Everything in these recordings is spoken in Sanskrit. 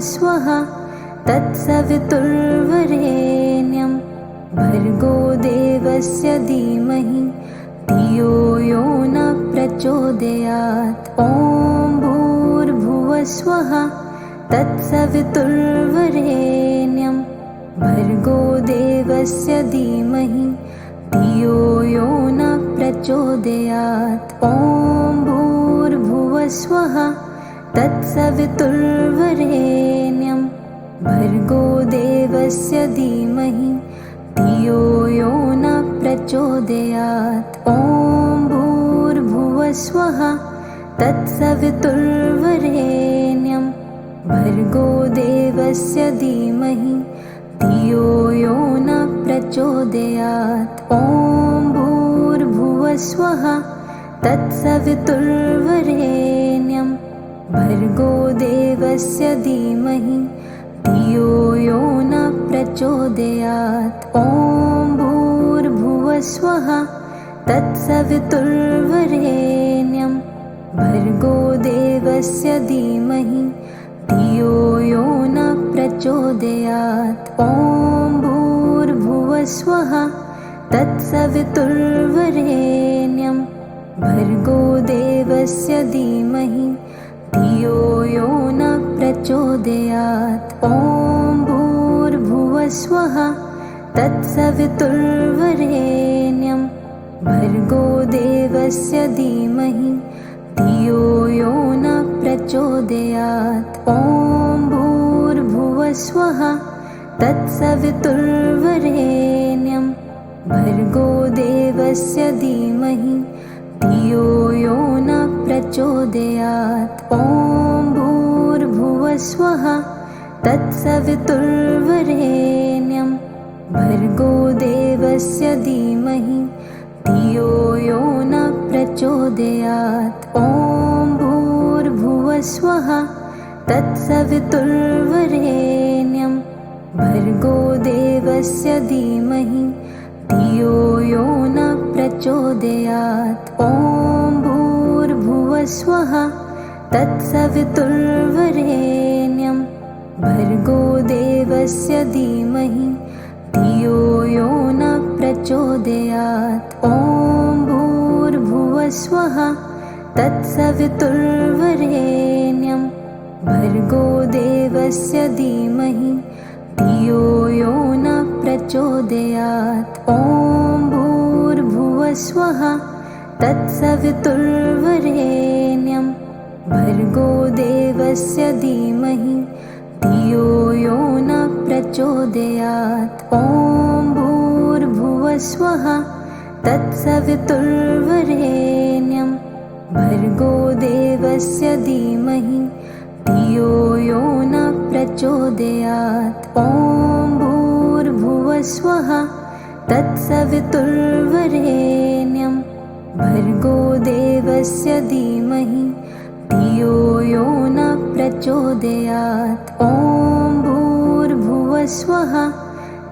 भुवस्वः तत्सवितुर्वरेण्यं भर्गो देवस्य धीमहि धियो यो न प्रचोदयात्। ॐ भूर्भुवस्वः तत्सवितुर्वरेण्यं भर्गो देवस्य धीमहि धियो यो न प्रचोदयात्। ॐ भूर्भुवस्वः तत्सवितुर्वरेण्यं भर्गो देवस्य धीमहि धियो यो न प्रचोदयात्। ॐ भूर्भुवस्वः तत्सवितुर्वरेण्यं भर्गो देवस्य धीमहि धियो यो न प्रचोदयात्। ॐ भूर्भुवस्वः तत्सवितुर्वरेण्यं भर्गो देवस्य धीमहि धियो यो न प्रचोदयात्। ॐ भूर्भुवस्वः तत्सवितुर्वरेण्यं भर्गो देवस्य धीमहि धियो यो न प्रचोदयात्। ॐ भूर्भुवस्वः तत्सवितुर्वरेण्यं भर्गो देवस्य धीमहि धियो यो न प्रचोदयात्। ॐ भूर्भुवस्वः तत्सवितुर्वरेण्यं भर्गो देवस्य धीमहि धियो यो न प्रचोदयात्। ॐ भूर्भुवस्वः तत्सवितुर्वरेण्यं भर्गो देवस्य धीमहि धियो यो न प्रचोदयात्। ॐ भूर्भुवस्वः तत्सवितुर्वरेण्यं भर्गो देवस्य धीमहि धियो यो न प्रचोदयात्। ॐ भूर्भुवस्वः तत्सवितुर्वरेण्यं भर्गो देवस्य धीमहि धियो यो न प्रचोदयात्। ॐ भूर्भुवस्वः तत्सवितुर्वरेण्यं भर्गो देवस्य धीमहि धियो यो न प्रचोदयात्। ॐ भूर्भुवस्वः तत्सवितुर्वरेण्यं भर्गो देवस्य धीमहि धियो यो न प्रचोदयात्। ॐ भूर्भुवस्वः तत्सवितुर्वरेण्यं भर्गो देवस्य धीमहि धियो यो न प्रचोदयात्। ॐ भूर्भुवस्वः तत्सवितुर्वरेण्यं भर्गो देवस्य धीमहि धियो यो न प्रचोदयात्। ॐ भूर्भुवस्वः तत्सवितुर्वरेण्यं भर्गो देवस्य धीमहि धियो यो न प्रचोदयात्। ॐ भूर्भुवस्वः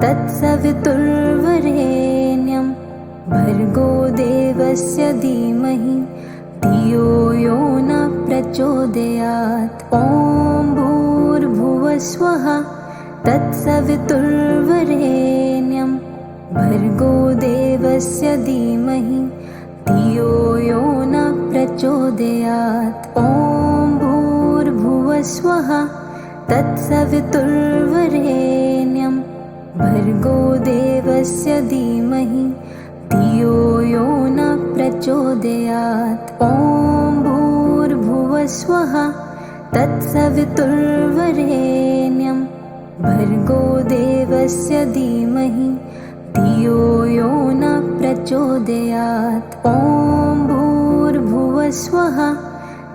तत्सवितुर्वरेण्यं भर्गो देवस्य धीमहि धियो यो न प्रचोदयात्। ॐ भूर्भुवस्वः तत्सवितुर्वरेण्यं भर्गो देवस्य धीमहि धियो यो न प्रचोदयात्। ॐ भूर्भुवस्वः तत्सवितुर्वरेण्यं भर्गो देवस्य धीमहि धियो यो न प्रचोदयात्। ॐ भूर्भुवस्वः तत्सवितुर्वरेण्यं भर्गो देवस्य धीमहि धियो यो न प्रचोदयात्। ॐ भूर्भुवस्वः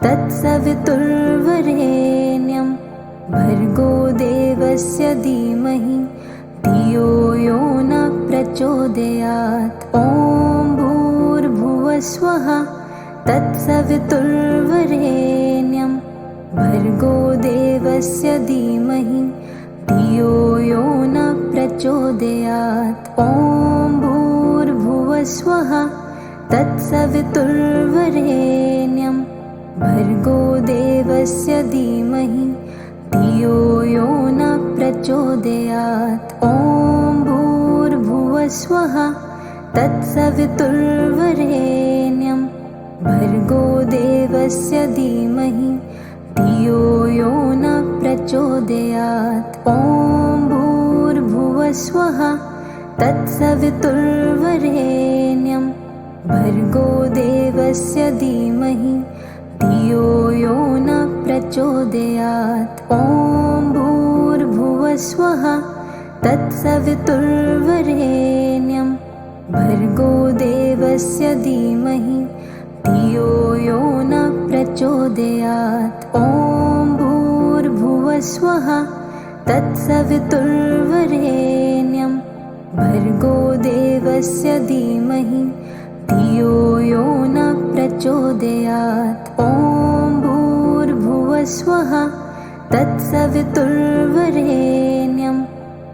तत्सवितुर्वरेण्यं भर्गो देवस्य धीमहि धियो यो न प्रचोदयात्। ॐ भूर्भुवस्वः तत्सवितुर्वरेण्यं भर्गो देवस्य धीमहि धियो यो न प्रचोदयात्। ॐ भूर्भुवस्वः तत्सवितुर्वरेण्यं भर्गो देवस्य धीमहि धियो यो न प्रचोदयात्। ॐ भूर्भुवस्वः तत्सवितुर्वरेण्यं भर्गो देवस्य धीमहि धियो यो न प्रचोदयात्। ॐ भूर्भुवस्वः तत्सवितुर्वरेण्यं भर्गो देवस्य धीमहि धियो यो न प्रचोदयात्। ॐ भूर्भुवस्वः तत्सवितुर्वरेण्यं भर्गो देवस्य धीमहि धियो यो न प्रचोदयात्। ॐ भूर्भुवस्वः तत्सवितुर्वरेण्यं भर्गो देवस्य धीमहि धियो यो न प्रचोदयात्। ॐ भूर्भुवस्वः तत्सवितुर्वरेण्यं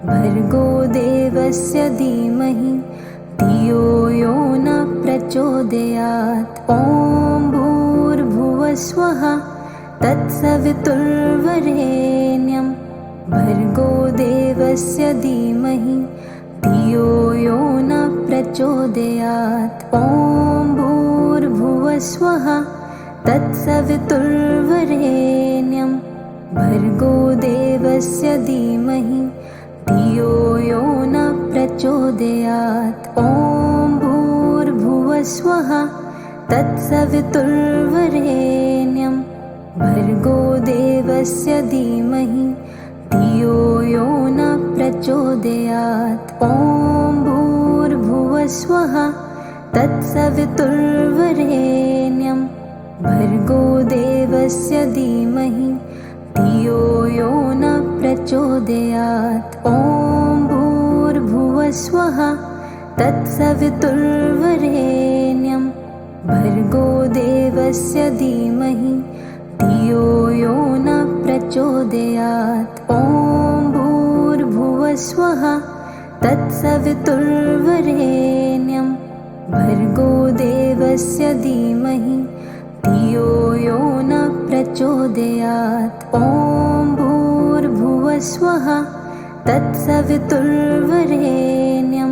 भर्गो देवस्य धीमहि धियो यो न प्रचोदयात्। ॐ भूर्भुवस्वः तत्सवितुर्वरेण्यं भर्गो देवस्य धीमहि धियो यो न प्रचोदयात्। ॐ भूर्भुवस्वः तत्सवितुर्वरेण्यं भर्गो देवस्य धीमहि धियो यो न प्रचोदयात्। ॐ भूर्भुवस्वः तत्सवितुर्वरेण्यं भर्गो देवस्य धीमहि धियो यो न प्रचोदयात्। ॐ भूर्भुवस्वः तत्सवितुर्वरेण्यं भर्गो देवस्य धीमहि धियो यो न प्रचोदयात्। ॐ भूर्भुवस्वः तत्सवितुर्वरेण्यं भर्गो देवस्य धीमहि धियो यो न प्रचोदयात्। ॐ भूर्भुवस्वः तत्सवितुर्वरेण्यं भर्गो देवस्य धीमहि धियो यो न प्रचोदयात्। ॐ भूर्भुवस्वः तत्सवितुर्वरेण्यं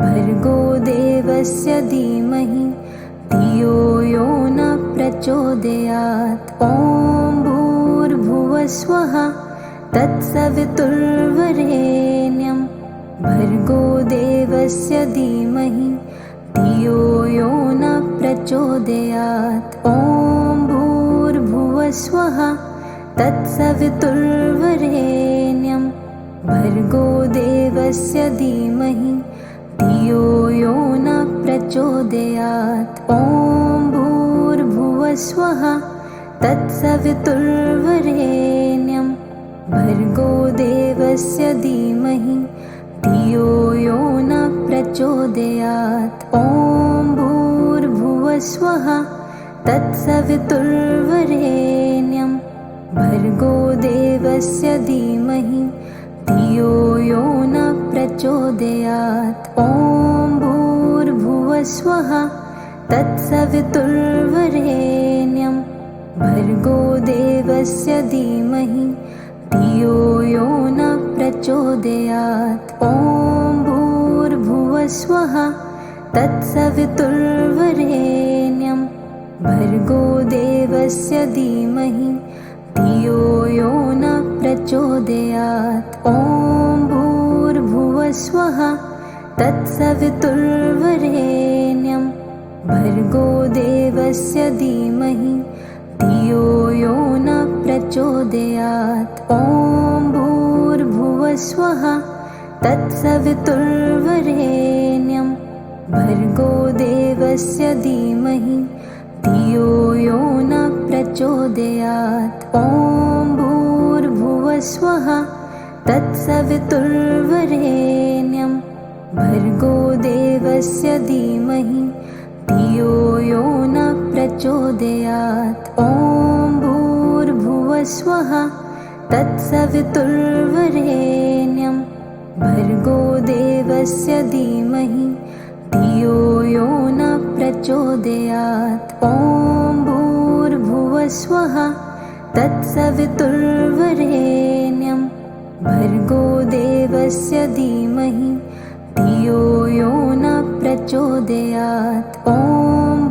भर्गो देवस्य धीमहि धियो यो न प्रचोदयात्। ॐ भूर्भुवस्वः तत्सवितुर्वरेण्यं भर्गो देवस्य धीमहि धियो यो न प्रचोदयात्। ॐ भूर्भुवस्वः तत्सवितुर्वरेण्यं भर्गो देवस्य धीमहि धियो यो न प्रचोदयात्। ॐ भूर्भुवस्वः तत्सवितुर्वरेण्यं भर्गो देवस्य धीमहि धियो यो न प्रचोदयात्। ॐ भूर्भुवस्वः तत्सवितुर्वरेण्यं भर्गो देवस्य धीमहि धियो यो न प्रचोदयात्। ॐ भूर्भुवस्वः तत्सवितुर्वरेण्यं भर्गो देवस्य धीमहि धियो यो न प्रचोदयात्। ॐ भूर्भुवस्वः तत्सवितुर्वरेण्यं भर्गो देवस्य धीमहि धियो यो न प्रचोदयात्। ॐ भूर्भुवस्वः तत्सवितुर्वरेण्यं भर्गो देवस्य धीमहि धियो यो न प्रचोदयात्। ॐ भूर्भुवस्वः तत्सवितुर्वरेण्यं भर्गो देवस्य धीमहि धियो यो न प्रचोदयात्। ॐ भूर्भुवस्वः तत्सवितुर्वरेण्यं भर्गो देवस्य धीमहि धियो यो न प्रचोदयात्। ॐ भूर्भुवस्वः तत्सवितुर्वरेण्यं भर्गो देवस्य धीमहि धियो यो न प्रचोदयात्। ॐ भूर्भुवस्वः तत्सवितुर्वरेण्यं भर्गो देवस्य धीमहि धियो यो न प्रचोदयात्। ॐ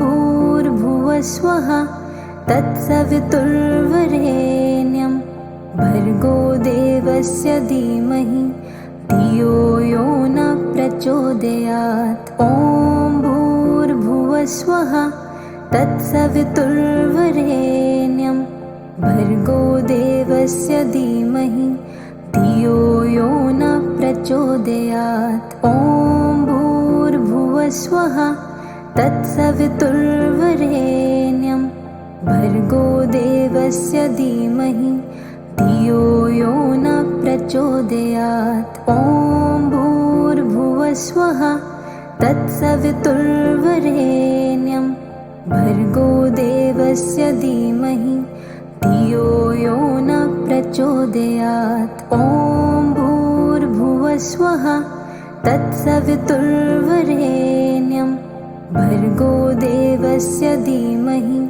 भूर्भुवस्वः तत्सवितुर्वरेण्यं भर्गो देवस्य धीमहि धियो यो न प्रचोदयात्। ॐ भूर्भुवस्वः तत्सवितुर्वरेण्यं भर्गो देवस्य धीमहि धियो यो न प्रचोदयात्। ॐ भूर्भुवस्वः तत्सवितुर्वरेण्यं भर्गो देवस्य धीमहि धियो यो न प्रचोदयात्। ॐ भूर्भुवस्वः तत्सवितुर्वरेण्यं भर्गो देवस्य धीमहि धियो यो न प्रचोदयात्। ॐ भूर्भुवस्वः तत्सवितुर्वरेण्यं भर्गो देवस्य धीमहि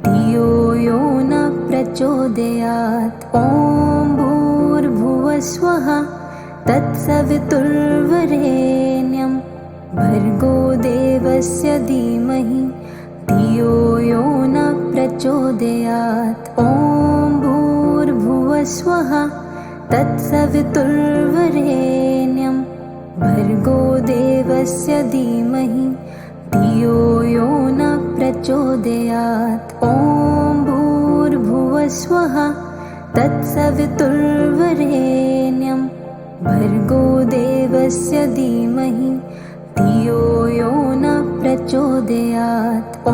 धियो यो न प्रचोदयात्। ॐ भूर्भुवस्वः तत्सवितुर्वरेण्यं भर्गो देवस्य धीमहि धियो यो न प्रचोदयात्। ॐ भूर्भुवस्वः तत्सवितुर्वरेण्यं भर्गो देवस्य धीमहि धियो यो न प्रचोदयात्। ॐ भूर्भुवस्वः तत्सवितुर्वरेण्यं भर्गो देवस्य धीमहि धियो यो न प्रचोदयात्। ॐ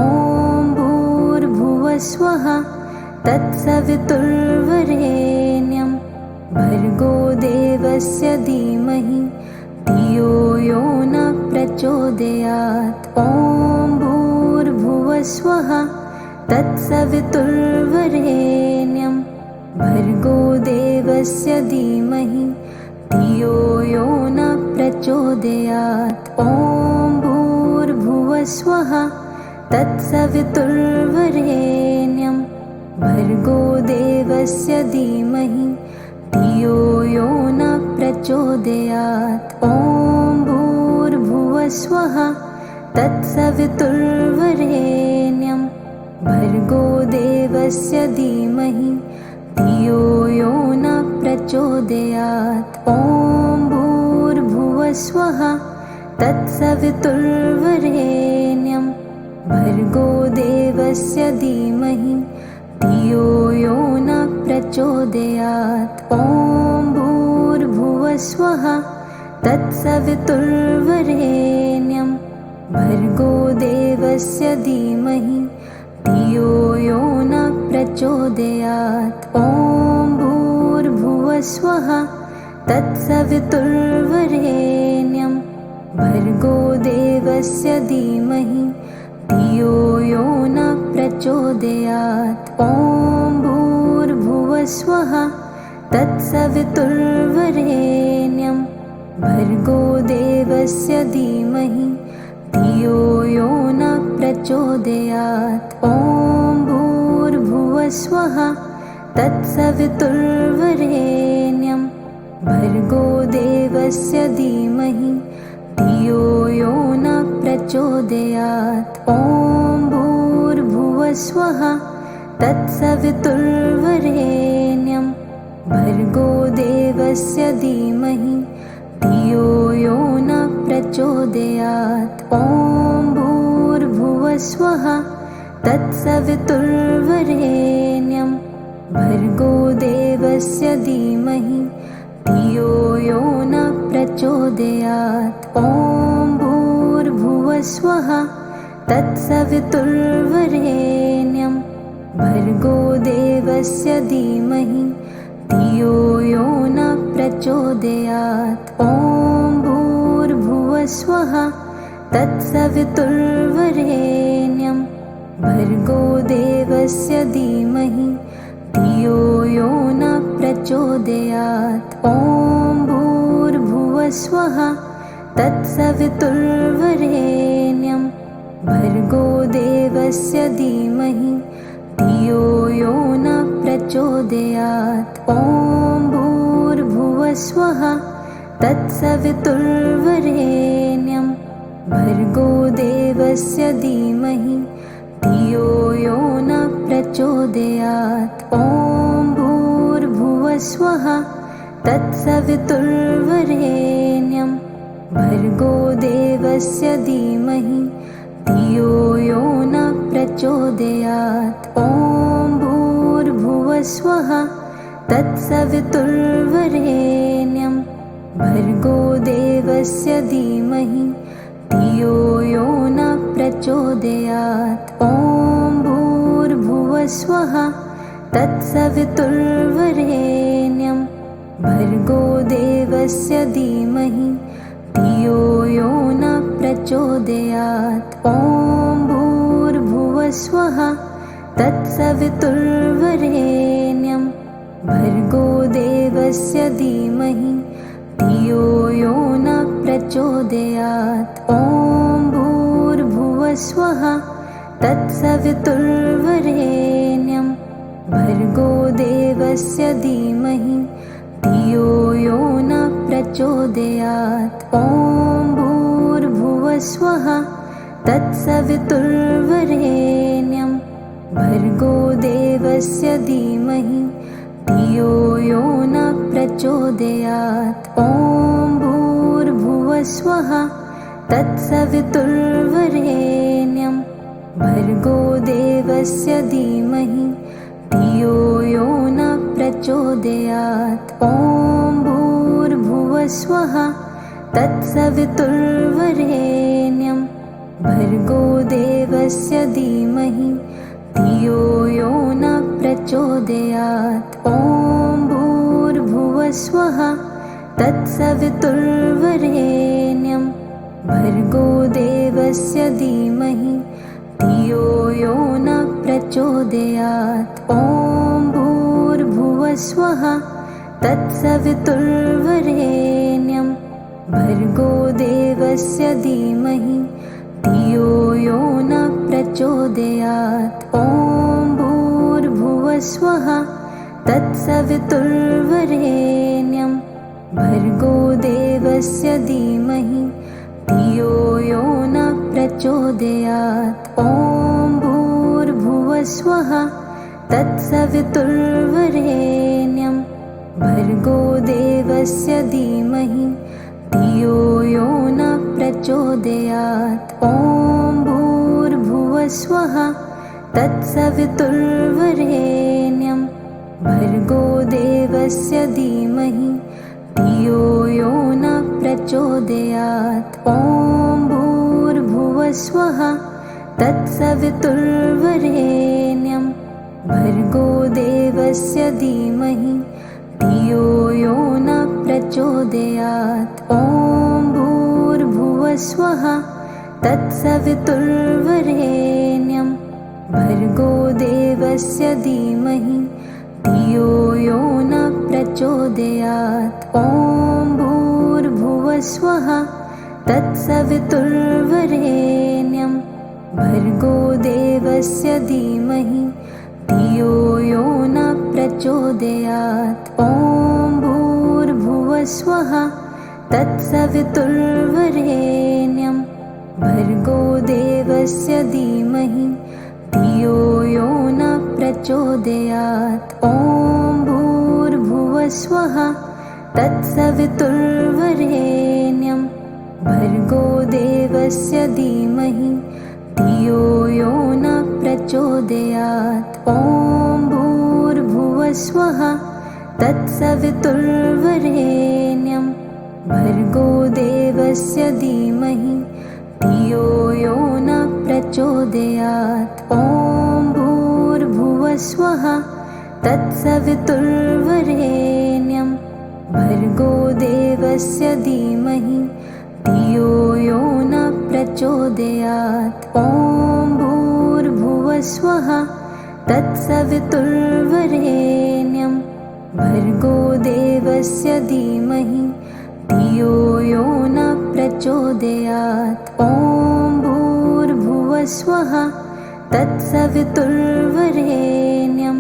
भूर्भुवस्वः तत्सवितुर्वरेण्यं भर्गो देवस्य धीमहि धियो यो न प्रचोदयात्। ॐ भूर्भुवस्वः तत्सवितुर्वरेण्यं भर्गो देवस्य धीमहि धियो यो न प्रचोदयात्। ॐ भूर्भुवस्वः तत्सवितुर्वरेण्यं भर्गो देवस्य धीमहि धियो यो न प्रचोदयात्। ॐ भूर्भुवस्वः तत्सवितुर्वरेण्यं भर्गो देवस्य धीमहि धियो यो न प्रचोदयात्। ॐ भूर्भुवस्वः तत्सवितुर्वरेण्यं भर्गो देवस्य धीमहि धियो यो न प्रचोदयात्। ॐ भूर्भुवस्वः तत्सवितुर्वरेण्यं भर्गो देवस्य धीमहि धियो यो न प्रचोदयात्। ॐ भूर्भुवस्वः तत्सवितुर्वरेण्यं भर्गो देवस्य धीमहि धियो यो न प्रचोदयात्। ॐ भूर्भुवस्वः तत्सवितुर्वरेण्यं भर्गो देवस्य धीमहि धियो यो न प्रचोदयात्। ॐ भूर्भुवस्वः तत्सवितुर्वरेण्यं भर्गो देवस्य धीमहि धियो यो न प्रचोदयात्। ॐ भूर्भुवस्वः तत्सवितुर्वरेण्यं भर्गो देवस्य धीमहि धियो यो न प्रचोदयात्। ॐ भूर्भुवस्वः तत्सवितुर्वरेण्यं भर्गो देवस्य धीमहि धियो यो न प्रचोदयात्। ॐ भूर्भुवस्वः तत्सवितुर्वरेण्यं भर्गो देवस्य धीमहि धियो यो न प्रचोदयात्। ॐ भूर्भुवस्वः तत्सवितुर्वरेण्यं भर्गो देवस्य धीमहि धियो यो न प्रचोदयात्। ॐ भूर्भुवस्वः तत्सवितुर्वरेण्यं भर्गो देवस्य धीमहि धियो यो न प्रचोदयात्। प्रचोदयात्। ॐ भूर्भुवस्वः तत्सवितुर्वरेण्यं भर्गो देवस्य धीमहि धियो यो न प्रचोदयात्। ॐ भूर्भुवस्वः तत्सवितुर्वरेण्यं भर्गो देवस्य धीमहि धियो यो न प्रचोदयात्। ॐ भूर्भुवस्वः तत्सवितुर्वरेण्यं भर्गो देवस्य धीमहि धियो यो न प्रचोदयात्। ॐ भूर्भुवस्वः तत्सवितुर्वरेण्यं भर्गो देवस्य धीमहि धियो यो न प्रचोदयात्। ॐ भूर्भुवस्वः तत्सवितुर्वरेण्यं भर्गो देवस्य धीमहि धियो यो न प्रचोदयात्। ॐ भूर्भुवस्वः तत्सवितुर्वरेण्यं भर्गो देवस्य धीमहि धियो यो न प्रचोदयात्। ॐ भूर्भुवस्वः तत्सवितुर्वरेण्यं भर्गो देवस्य धीमहि धियो यो न प्रचोदयात्। ॐ भूर्भुवस्वः तत्सवितुर्वरेण्यं भर्गो देवस्य धीमहि धियो यो न प्रचोदयात्। ॐ भूर्भुवस्वः तत्सवितुर्वरेण्यं भर्गो देवस्य धीमहि धियो यो न प्रचोदयात्। ॐ भूर्भुवस्वः तत्सवितुर्वरेण्यं भर्गो देवस्य धीमहि धियो यो न प्रचोदयात्। ॐ भूर्भुवस्वः तत्सवितुर्वरेण्यं भर्गो देवस्य धीमहि धियो यो न प्रचोदयात्। ॐ भूर्भुवस्वः तत्सवितुर्वरेण्यं भर्गो देवस्य धीमहि धियो यो न प्रचोदयात्। ॐ भूर्भुवस्वः तत्सवितुर्वरेण्यं भर्गो देवस्य धीमहि धियो यो न प्रचोदयात्। ॐ भूर्भुवस्वः तत्सवितुर्वरेण्यं भर्गो देवस्य धीमहि धियो यो न प्रचोदयात्। ॐ भूर्भुवस्वः तत्सवितुर्वरेण्यं भर्गो देवस्य धीमहि धियो यो न प्रचोदयात्। ॐ भूर्भुवस्वः तत्सवितुर्वरेण्यं भर्गो देवस्य धीमहि धियो यो न प्रचोदयात्। ॐ भूर्भुवस्वः तत्सवितुर्वरेण्यं भर्गो देवस्य धीमहि धियो यो न प्रचोदयात्। ॐ भूर्भुवस्वः तत्सवितुर्वरेण्यं भर्गो देवस्य धीमहि धियो यो न प्रचोदयात्। ॐ भूर्भुवस्वः तत्सवितुर्वरेण्यं भर्गो देवस्य धीमहि धियो यो न प्रचोदयात्। ॐ भूर्भुवस्वः तत्सवितुर्वरेण्यं भर्गो देवस्य धीमहि धियो यो न प्रचोदयात्। ॐ भूर्भुवस्वः तत्सवितुर्वरेण्यं भर्गो देवस्य धीमहि धियो यो न प्रचोदयात्। ॐ भूर्भुवस्वः तत्सवितुर्वरेण्यं भर्गो देवस्य धीमहि धियो यो न प्रचोदयात्। ॐ भूर्भुवस्वः तत्सवितुर्वरेण्यं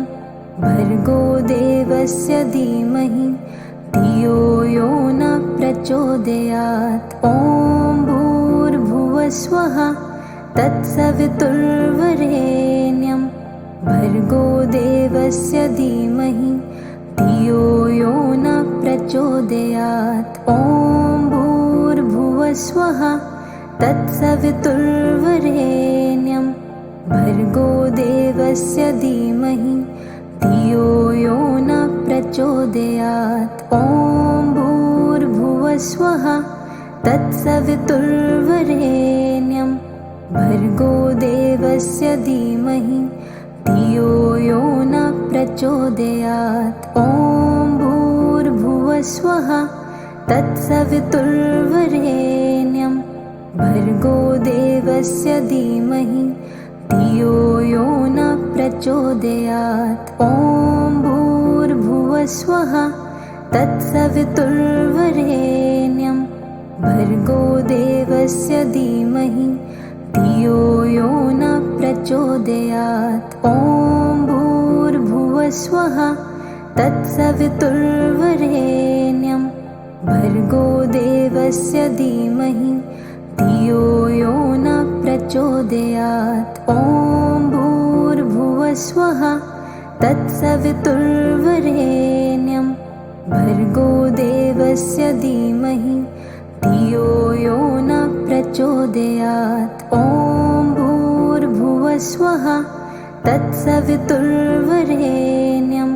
भर्गो देवस्य धीमहि धियो यो न प्रचोदयात्। ॐ भूर्भुवस्वः तत्सवितुर्वरेण्यं भर्गो देवस्य धीमहि धियो यो न प्रचोदयात्। ॐ भूर्भुवस्वः तत्सवितुर्वरेण्यं भर्गो देवस्य धीमहि धियो यो न प्रचोदयात्। ॐ भूर्भुवस्वः तत्सवितुर्वरेण्यं भर्गो देवस्य धीमहि धियो यो न प्रचोदयात्। ॐ भूर्भुवस्वः तत्सवितुर्वरेण्यं भर्गो देवस्य धीमहि धियो यो न प्रचोदयात्। ॐ भूर्भुवस्वः तत्सवितुर्वरेण्यं भर्गो देवस्य धीमहि धियो यो न प्रचोदयात्। ॐ भूर्भुवस्वः तत्सवितुर्वरेण्यं भर्गो देवस्य धीमहि धियो यो न प्रचोदयात्। ॐ भूर्भुवस्वः तत्सवितुर्वरेण्यं भर्गो देवस्य धीमहि धियो यो न प्रचोदयात्। ॐ भूर्भुवस्वः तत्सवितुर्वरेण्यं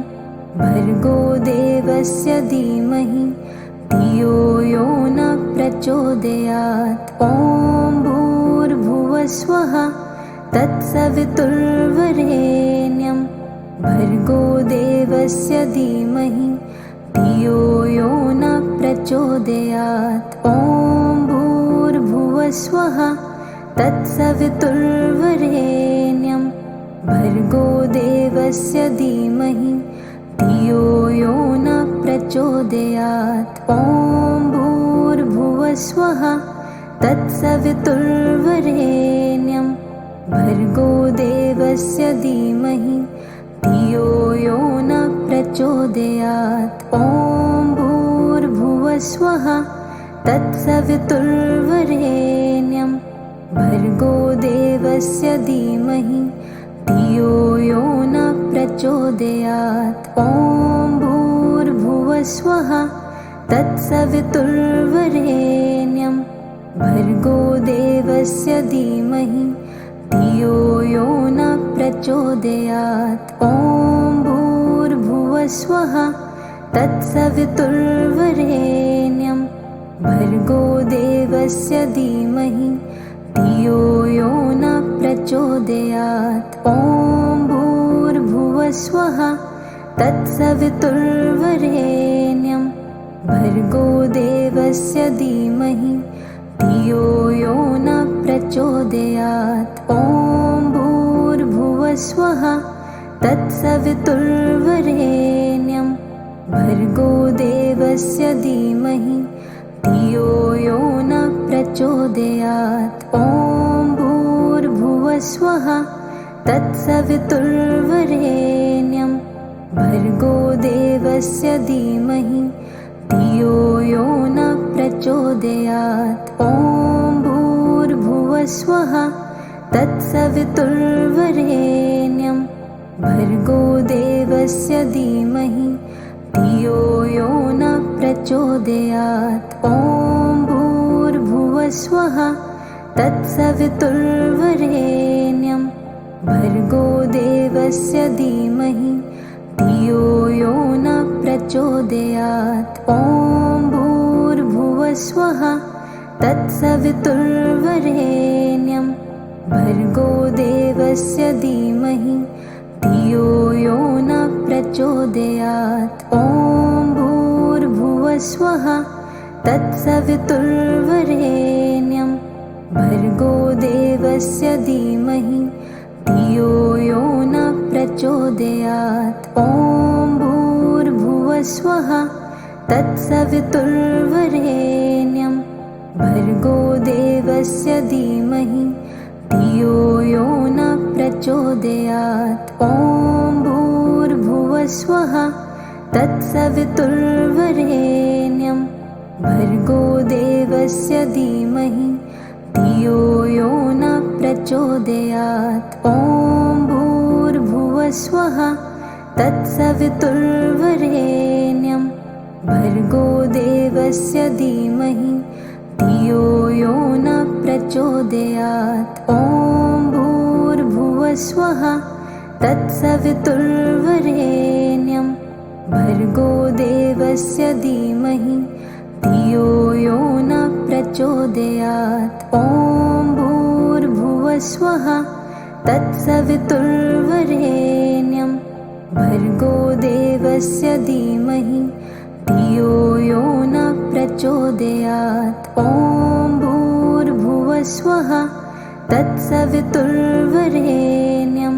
भर्गो देवस्य धीमहि धियो यो न प्रचोदयात्। ॐ भूर्भुवस्वः तत्सवितुर्वरेण्यं भर्गो देवस्य धीमहि धियो यो न प्रचोदयात्। ॐ भूर्भुवस्वः तत्सवितुर्वरेण्यं भर्गो देवस्य धीमहि धियो यो न प्रचोदयात्। ॐ भूर्भुवस्वः तत्सवितुर्वरेण्यं भर्गो देवस्य धीमहि धियो यो न प्रचोदयात्। ॐ भूर्भुवस्वः तत्सवितुर्वरेण्यं भर्गो देवस्य धीमहि धियो यो न प्रचोदयात्। ॐ भूर्भुवस्वः तत्सवितुर्वरेण्यं भर्गो देवस्य धीमहि धियो यो न प्रचोदयात्। ॐ भूर्भुवस्वः तत्सवितुर्वरेण्यं भर्गो देवस्य धीमहि धियो यो न प्रचोदयात्। ॐ भूर्भुवस्वः तत्सवितुर्वरेण्यं भर्गो देवस्य धीमहि धियो यो न प्रचोदयात्। ॐ भूर्भुवस्वः तत्सवितुर्वरेण्यं भर्गो देवस्य धीमहि धियो यो न प्रचोदयात्। ॐ भूर्भुवस्वः तत्सवितुर्वरेण्यं भर्गो देवस्य धीमहि धियो यो न प्रचोदयात्। ॐ भूर्भुवस्वः तत्सवितुर्वरेण्यं भर्गो देवस्य धीमहि धियो यो न प्रचोदयात्। ॐ भूर्भुवस्वः तत्सवितुर्वरेण्यं भर्गो देवस्य धीमहि धियो यो न प्रचोदयात्। ॐ भूर्भुवस्वः तत्सवितुर्वरेण्यं भर्गो देवस्य धीमहि धियो यो न प्रचोदयात्। ॐ भूर्भुवस्वः तत्सवितुर्वरेण्यं भर्गो देवस्य धीमहि धियो यो न प्रचोदयात्। ॐ भूर्भुवस्वः तत्सवितुर्वरेण्यं भर्गो देवस्य धीमहि धियो यो न प्रचोदयात्। ॐ भूर्भुवस्वः स्वः तत्सवितुर्वरेण्यं भर्गो देवस्य धीमहि धियो यो न प्रचोदयात्। ॐ भूर्भुवः स्वः तत्सवितुर्वरेण्यं भर्गो देवस्य धीमहि धियो यो न प्रचोदयात्। ॐ भूर्भुवः स्वः तत्सवितुर्वरेण्यं भर्गो देवस्य धीमहि धियो यो न प्रचोदयात्। ॐ भूर्भुवः स्वः तत्सवितुर्वरेण्यं भर्गो देवस्य धीमहि धियो यो न प्रचोदयात्। ॐ भूर्भुवः स्वः तत्सवितुर्वरेण्यं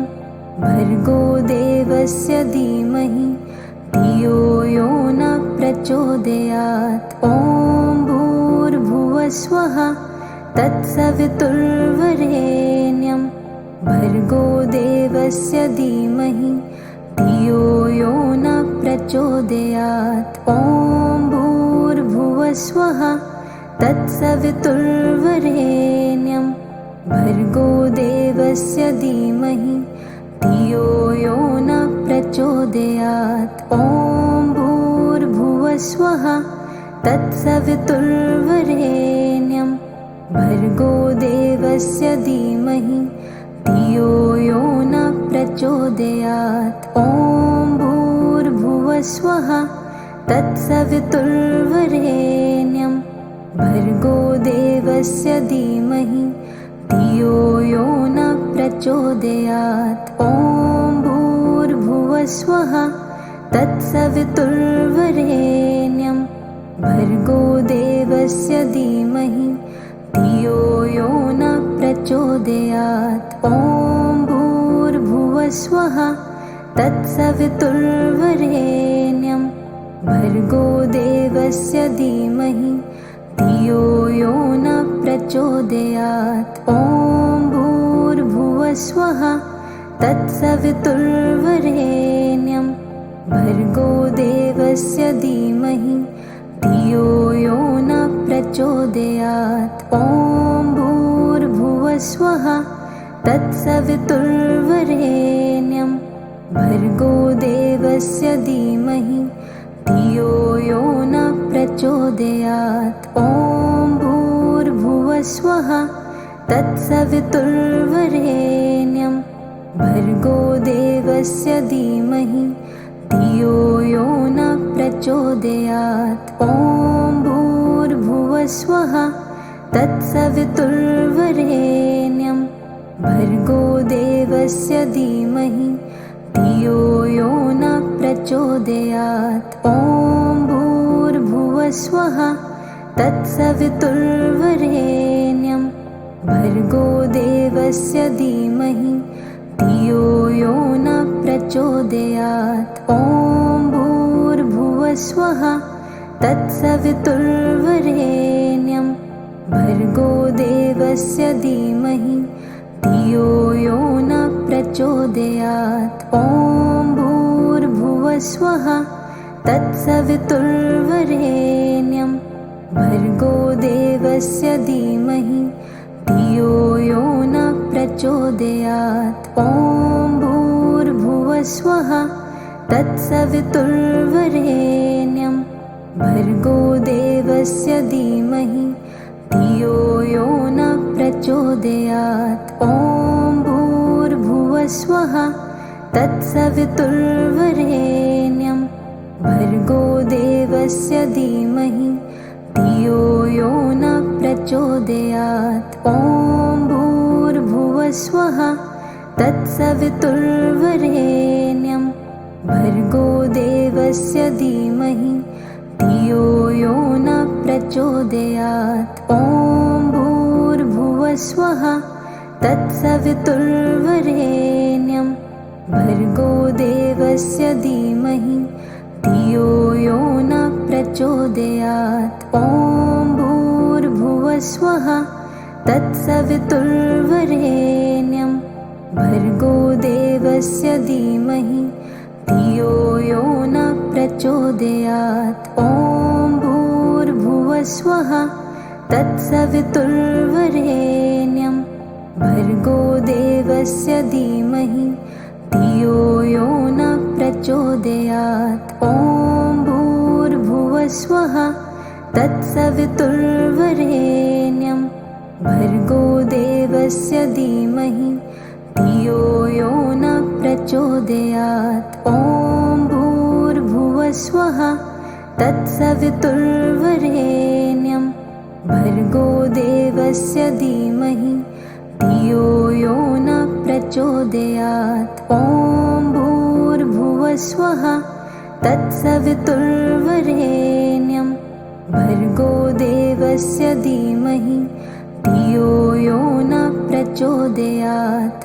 भर्गो देवस्य धीमहि धियो यो न प्रचोदयात्। ॐ भूर्भुवः स्वः तत्सवितुर्वरेण्यं भर्गो देवस्य धीमहि धियो यो न प्रचोदयात्। ॐ भूर्भुवः स्वः तत्सवितुर्वरेण्यं भर्गो देवस्य धीमहि धियो यो न प्रचोदयात्। ॐ भूर्भुवः स्वः तत्सवितुर्वरेण्यं भर्गो देवस्य धीमहि धियो यो न प्रचोदयात्। ॐ भूर्भुवः स्वः तत्सवितुर्वरेण्यं भर्गो देवस्य धीमहि धियो यो न प्रचोदयात्। ॐ भूर्भुवः स्वः तत्सवितुर्वरेण्यं भर्गो देवस्य धीमहि धियो यो न प्रचोदयात्। ॐ भूर्भुवः स्वः तत्सवितुर्वरेण्यं भर्गो देवस्य धीमहि धियो यो न प्रचोदयात्। ॐ भूर्भुवः स्वः तत्सवितुर्वरेण्यं भर्गो देवस्य धीमहि धियो यो न प्रचोदयात्। ॐ भूर्भुवः स्वः तत्सवितुर्वरेण्यं भर्गो देवस्य धीमहि धियो यो न प्रचोदयात्। ॐ भूर्भुवः स्वः तत्सवितुर्वरेण्यं भर्गो देवस्य धीमहि धियो यो न प्रचोदयात्। ॐ भूर्भुवः स्वः तत्सवितुर्वरेण्यं भर्गो देवस्य धीमहि धियो यो न प्रचोदयात्। ॐ भूर्भुवः स्वः तत्सवितुर्वरेण्यं भर्गो देवस्य धीमहि धियो यो न प्रचोदयात्। ॐ भूर्भुवः स्वः तत्सवितुर्वरेण्यं भर्गो देवस्य धीमहि धियो यो न प्रचोदयात्। ॐ भूर्भुवः स्वः तत्सवितुर्वरेण्यं भर्गो देवस्य धीमहि धियो यो न प्रचोदयात्। ॐ भूर्भुवः स्वः तत्सवितुर्वरेण्यं भर्गो देवस्य धीमहि धियो यो न प्रचोदयात्। ॐ भूर्भुवः स्वः तत्सवितुर्वरेण्यं भर्गो देवस्य धीमहि धियो यो न प्रचोदयात्। ॐ भूर्भुवः स्वः तत्सवितुर्वरेण्यं भर्गो देवस्य धीमहि धियो यो न प्रचोदयात्। ॐ भूर्भुवः स्वः तत्सवितुर्वरेण्यं भर्गो देवस्य धीमहि धियो यो न प्रचोदयात्। ॐ भूर्भुवः स्वः तत्सवितुर्वरेण्यं भर्गो देवस्य धीमहि धियो यो न प्रचोदयात्। ॐ भूर्भुवस्वः तत्सवितुर्वरेण्यं भर्गो देवस्य धीमहि धियो यो न प्रचोदयात्। ॐ भूर्भुवस्वः तत्सवितुर्वरेण्यं भर्गो देवस्य धीमहि धियो यो न प्रचोदयात्। ॐ भूर्भुवस्वः तत्सवितुर्वरेण्यं भर्गो देवस्य धीमहि धियो यो न प्रचोदयात्। ॐ भूर्भुवस्वः तत्सवितुर्वरेण्यं भर्गो देवस्य धीमहि धियो यो न प्रचोदयात्।